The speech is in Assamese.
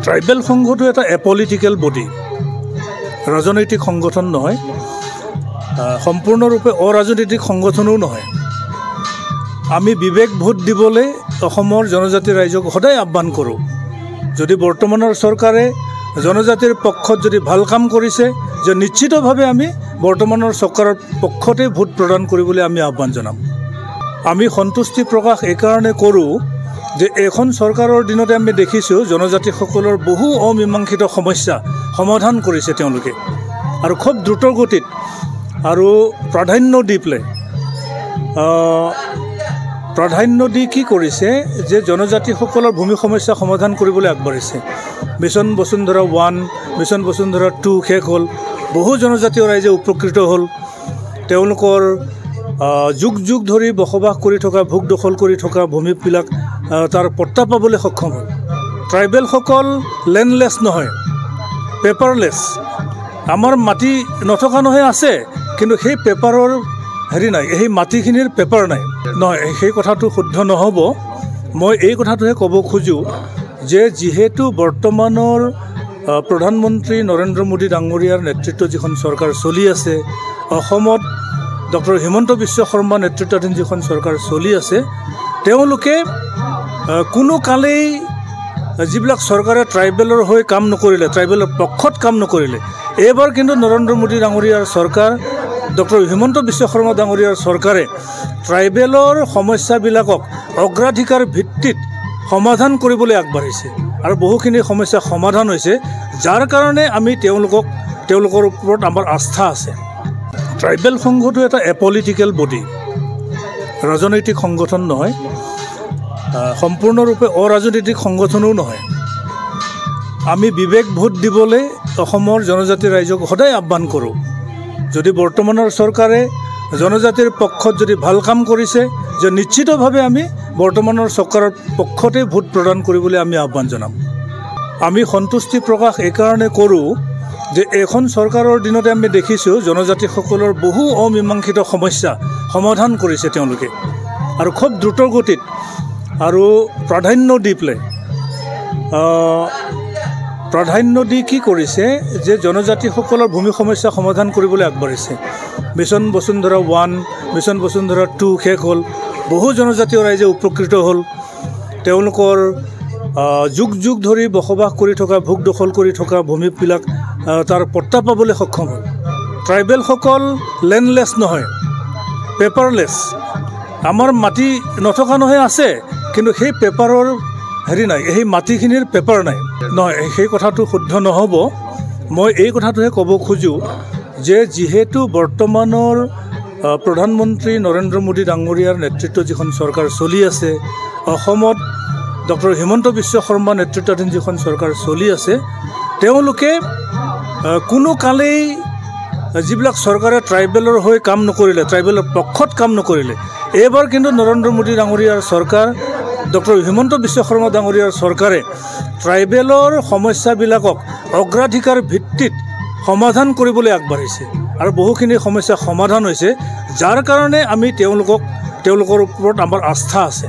ট্ৰাইবেল সংঘটো এটা এপলিটিকেল বডি, ৰাজনৈতিক সংগঠন নহয়, সম্পূৰ্ণৰূপে অৰাজনৈতিক সংগঠনো নহয়। আমি বিবেক ভোট দিবলৈ অসমৰ জনজাতি ৰাইজক সদায় আহ্বান কৰোঁ। যদি বৰ্তমানৰ চৰকাৰে জনজাতিৰ পক্ষত যদি ভাল কাম কৰিছে, যে নিশ্চিতভাৱে আমি বৰ্তমানৰ চৰকাৰৰ পক্ষতে ভোট প্ৰদান কৰিবলৈ আমি আহ্বান জনাম। আমি সন্তুষ্টি প্ৰকাশ এইকাৰণে কৰোঁ যে এখন চৰকাৰৰ দিনতে আমি দেখিছোঁ জনজাতিসকলৰ বহু অমীমাংসিত সমস্যা সমাধান কৰিছে তেওঁলোকে, আৰু খুব দ্ৰুত গতিত আৰু প্ৰাধান্য দি কি কৰিছে যে জনজাতিসকলৰ ভূমি সমস্যা সমাধান কৰিবলৈ আগবাঢ়িছে। মিছন বসুন্ধৰা 1, মিছন বসুন্ধৰা 2 শেষ হ'ল, বহু জনজাতীয় ৰাইজে উপকৃত হ'ল। তেওঁলোকৰ যুগ যুগ ধৰি বসবাস কৰি থকা, ভোগ দখল কৰি থকা ভূমিবিলাক তাৰ পট্টা পাবলৈ সক্ষম হ'ল। ট্ৰাইবেলসকল লেণ্ডলেছ নহয়, পেপাৰলেছ। আমাৰ মাটি নথকা নহয়, আছে, কিন্তু সেই পেপাৰৰ নাই, সেই মাটিখিনিৰ পেপাৰ নাই। নহয়, সেই কথাটো শুদ্ধ নহ'ব। মই এই কথাটোহে ক'ব খোজোঁ যে যিহেতু বৰ্তমানৰ প্ৰধানমন্ত্ৰী নৰেন্দ্ৰ মোদী ডাঙৰীয়াৰ নেতৃত্বত যিখন চৰকাৰ চলি আছে, অসমত ডক্টৰ হিমন্ত বিশ্ব শৰ্মা নেতৃত্বাধীন যিখন চৰকাৰ চলি আছে, তেওঁলোকে কোনো কালেই যিবিলাক চৰকাৰে ট্ৰাইবেলৰ হৈ কাম নকৰিলে, ট্ৰাইবেলৰ পক্ষত কাম নকৰিলে, এইবাৰ কিন্তু নৰেন্দ্ৰ মোদী ডাঙৰীয়াৰ চৰকাৰ, ডক্টৰ হিমন্ত বিশ্ব শৰ্মা ডাঙৰীয়াৰ চৰকাৰে ট্ৰাইবেলৰ সমস্যাবিলাকক অগ্ৰাধিকাৰ ভিত্তিত সমাধান কৰিবলৈ আগবাঢ়িছে, আৰু বহুখিনি সমস্যা সমাধান হৈছে, যাৰ কাৰণে আমি তেওঁলোকৰ ওপৰত আমাৰ আস্থা আছে। ট্ৰাইবেল সংঘটো এটা এপলিটিকেল বডি, ৰাজনৈতিক সংগঠন নহয়, সম্পূৰ্ণৰূপে অৰাজনৈতিক সংগঠনো নহয়। আমি বিবেক ভোট দিবলৈ অসমৰ জনজাতি ৰাইজক সদায় আহ্বান কৰোঁ। যদি বৰ্তমানৰ চৰকাৰে জনজাতিৰ পক্ষত যদি ভাল কাম কৰিছে, যে নিশ্চিতভাৱে আমি বৰ্তমানৰ চৰকাৰৰ পক্ষতে ভোট প্ৰদান কৰিবলৈ আমি আহ্বান জনাম। আমি সন্তুষ্টি প্ৰকাশ এইকাৰণে কৰোঁ যে এখন চৰকাৰৰ দিনতে আমি দেখিছোঁ জনজাতিসকলৰ বহু অমীমাংসিত সমস্যা সমাধান কৰিছে তেওঁলোকে, আৰু খুব দ্ৰুত গতিত আৰু প্ৰাধান্য দি কি কৰিছে যে জনজাতিসকলৰ ভূমি সমস্যা সমাধান কৰিবলৈ আগবাঢ়িছে। মিছন বসুন্ধৰা 1, মিছন বসুন্ধৰা 2 শেষ হ'ল, বহু জনজাতীয় ৰাইজে উপকৃত হ'ল। তেওঁলোকৰ যুগ যুগ ধৰি বসবাস কৰি থকা, ভোগ দখল কৰি থকা ভূমিবিলাক তাৰ পট্টা পাবলৈ সক্ষম হ'ল। ট্ৰাইবেলসকল লেণ্ডলেছ নহয়, পেপাৰলেছ। আমাৰ মাটি নথকা নহয়, আছে, কিন্তু সেই পেপাৰৰ নাই, সেই মাটিখিনিৰ পেপাৰ নাই। নহয়, সেই কথাটো শুদ্ধ নহ'ব। মই এই কথাটোহে ক'ব খোজোঁ যে যিহেতু বৰ্তমানৰ প্ৰধানমন্ত্ৰী নৰেন্দ্ৰ মোদী ডাঙৰীয়াৰ নেতৃত্বত যিখন চৰকাৰ চলি আছে, অসমত ডক্টৰ হিমন্ত বিশ্ব শৰ্মা নেতৃত্বাধীন যিখন চৰকাৰ চলি আছে, তেওঁলোকে কোনো কালেই যিবিলাক চৰকাৰে ট্ৰাইবেলৰ হৈ কাম নকৰিলে, ট্ৰাইবেলৰ পক্ষত কাম নকৰিলে, এইবাৰ কিন্তু নৰেন্দ্ৰ মোদী ডাঙৰীয়াৰ চৰকাৰ, ডক্টৰ হিমন্ত বিশ্ব শৰ্মা ডাঙৰীয়াৰ চৰকাৰে ট্ৰাইবেলৰ সমস্যাবিলাকক অগ্ৰাধিকাৰ ভিত্তিত সমাধান কৰিবলৈ আগবাঢ়িছে, আৰু বহুখিনি সমস্যা সমাধান হৈছে, যাৰ কাৰণে আমি তেওঁলোকৰ ওপৰত আমাৰ আস্থা আছে।